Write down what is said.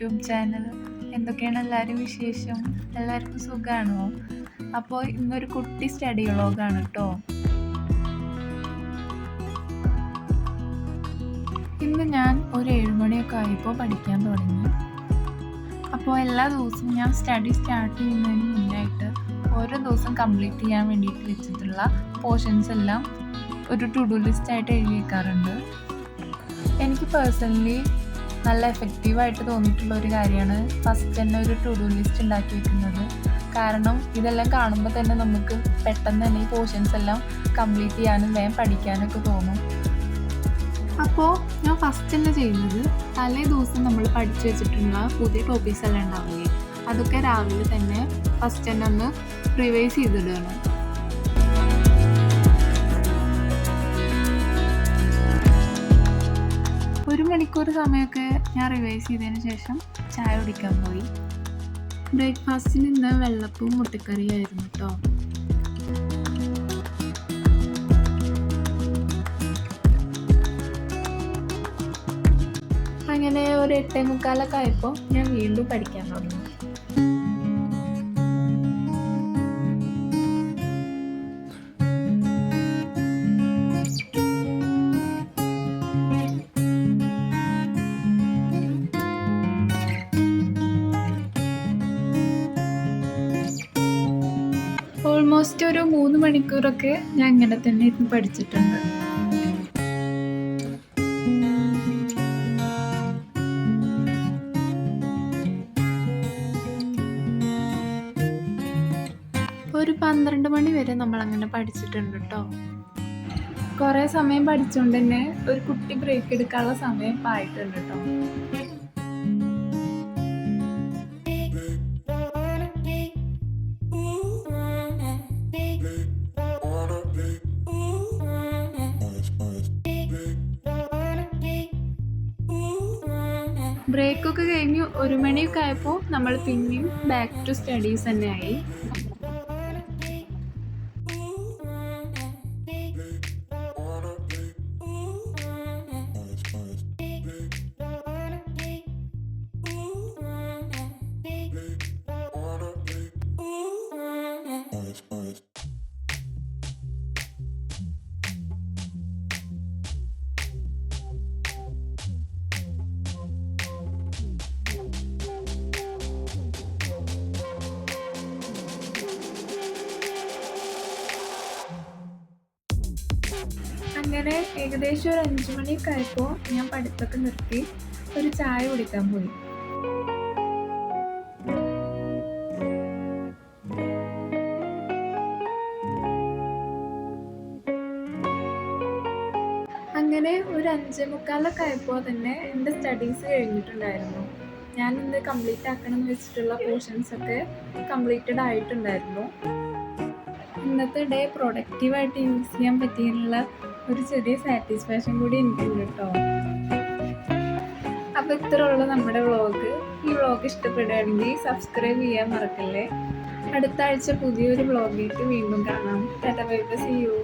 YouTube channel. എന്തൊക്കെയാണ് എല്ലാവരും വിശേഷം? എല്ലാവർക്കും സുഖമാണോ? അപ്പോൾ ഇന്നൊരു കുട്ടി സ്റ്റഡി വ്ളോഗാണ് കേട്ടോ. ഇന്ന് ഞാൻ ഒരു 7 മണിയൊക്കെ ആയപ്പോൾ പഠിക്കാൻ തുടങ്ങി. അപ്പോൾ എല്ലാ ദിവസവും ഞാൻ സ്റ്റഡി സ്റ്റാർട്ട് ചെയ്യുന്നതിന് മുന്നായിട്ട് ഓരോ ദിവസം കംപ്ലീറ്റ് ചെയ്യാൻ വേണ്ടിയിട്ട് വെച്ചിട്ടുള്ള പോർഷൻസ് എല്ലാം ഒരു ടു ഡു ലിസ്റ്റ് ആയിട്ട് എഴുതി വെക്കാറുണ്ട്. എനിക്ക് പേഴ്സണലി നല്ല എഫക്റ്റീവായിട്ട് തോന്നിയിട്ടുള്ള ഒരു കാര്യമാണ് ഫസ്റ്റ് തന്നെ ഒരു ടു ഡു ലിസ്റ്റ് ഉണ്ടാക്കി വെക്കുന്നത്. കാരണം ഇതെല്ലാം കാണുമ്പോൾ തന്നെ നമുക്ക് പെട്ടെന്ന് തന്നെ ഈ പോർഷൻസ് എല്ലാം കംപ്ലീറ്റ് ചെയ്യാനും വേഗം പഠിക്കാനൊക്കെ തോന്നും. അപ്പോൾ ഞാൻ ഫസ്റ്റ് തന്നെ ചെയ്യുന്നത് തലേ ദിവസം നമ്മൾ പഠിച്ചു വെച്ചിട്ടുള്ള പുതിയ ടോപ്പിക്സ് എല്ലാം ഉണ്ടാവില്ലേ, അതൊക്കെ രാവിലെ തന്നെ ഫസ്റ്റ് തന്നെ ഒന്ന് റിവൈസ് ചെയ്തിടുകയാണ്. ഒരു മണിക്കൂർ സമയമൊക്കെ ഞാൻ റിവൈസ് ചെയ്തതിന് ശേഷം ചായ കുടിക്കാൻ പോയി. ബ്രേക്ക്ഫാസ്റ്റിന് ഇന്ന് വെള്ളപ്പവും മുട്ടക്കറിയായിരുന്നു കേട്ടോ. അങ്ങനെ ഒരു 8:45 ആയപ്പോൾ ഞാൻ വീണ്ടും പഠിക്കാൻ തുടങ്ങി. ഓൾമോസ്റ്റ് ഒരു 3 മണിക്കൂറൊക്കെ ഞാൻ ഇങ്ങനെ തന്നെ ഇരുന്ന് പഠിച്ചിട്ടുണ്ട്. ഒരു 12 മണി വരെ നമ്മളങ്ങനെ പഠിച്ചിട്ടുണ്ട് കേട്ടോ. കുറേ സമയം പഠിച്ചുകൊണ്ട് തന്നെ ഒരു കുട്ടി ബ്രേക്ക് എടുക്കാനുള്ള സമയം ആയിട്ടുണ്ട് കേട്ടോ. ബ്രേക്കൊക്കെ കഴിഞ്ഞ് 1 മണിയൊക്കെ ആയപ്പോൾ നമ്മൾ പിന്നെയും ബാക്ക് ടു സ്റ്റഡീസ് തന്നെയായി. അങ്ങനെ ഏകദേശം ഒരു 5 മണിയൊക്കെ ആയപ്പോൾ ഞാൻ പഠിത്തമൊക്കെ നിർത്തി ഒരു ചായ കുടിക്കാൻ പോയി. അങ്ങനെ ഒരു 5:45 ആയപ്പോൾ തന്നെ എൻ്റെ സ്റ്റഡീസ് കഴിഞ്ഞിട്ടുണ്ടായിരുന്നു. ഞാൻ ഇന്ന് കംപ്ലീറ്റ് ആക്കണം എന്ന് വെച്ചിട്ടുള്ള പോർഷൻസൊക്കെ കംപ്ലീറ്റഡ് ആയിട്ടുണ്ടായിരുന്നു. ഇന്നത്തെ ഡേ പ്രൊഡക്റ്റീവായിട്ട് യൂസ് ചെയ്യാൻ പറ്റിയുള്ള ഒരു ചെറിയ സാറ്റിസ്ഫാക്ഷൻ കൂടി എനിക്കുണ്ട് കേട്ടോ. അപ്പോൾ ഇത്ര ഉള്ളൂ നമ്മുടെ വ്ളോഗ്. ഈ വ്ളോഗ് ഇഷ്ടപ്പെടുകയാണെങ്കിൽ സബ്സ്ക്രൈബ് ചെയ്യാൻ മറക്കല്ലേ. അടുത്ത ആഴ്ച പുതിയൊരു വ്ളോഗായിട്ട് വീണ്ടും കാണാം. Ta-ta bye bye, see U.